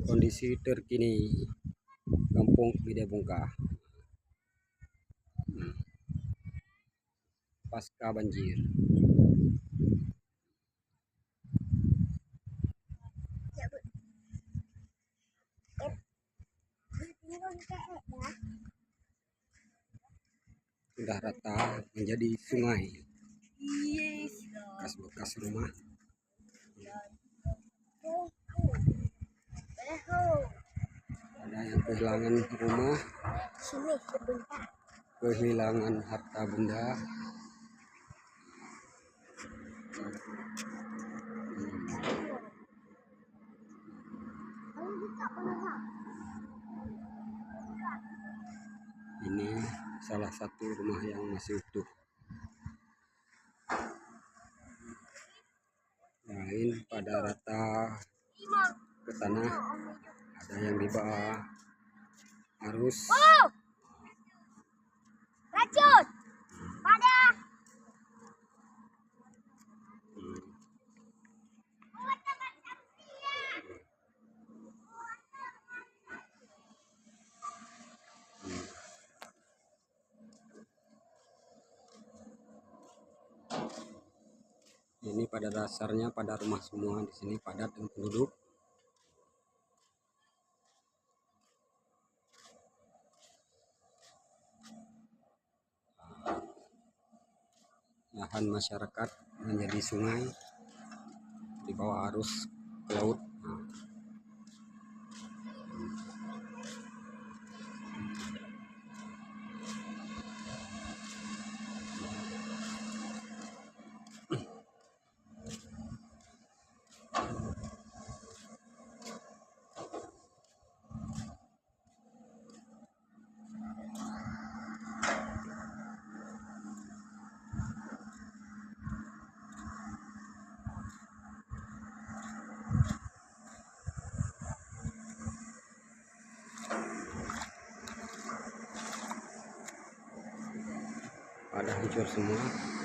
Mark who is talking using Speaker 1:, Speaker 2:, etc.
Speaker 1: Kondisi terkini Kampung Bidabungka pasca banjir. Sudah rata menjadi sungai. Bekas-bekas rumah. Ada yang kehilangan rumah, kehilangan harta benda. Ini salah satu rumah yang masih utuh. Lain pada rata ke tanah, ada yang di bawah arus.
Speaker 2: Racun pada
Speaker 1: Ini pada dasarnya pada rumah semua di sini padat dengan penduduk. Lahan masyarakat menjadi sungai di bawah arus ke laut. Pada hancur semua.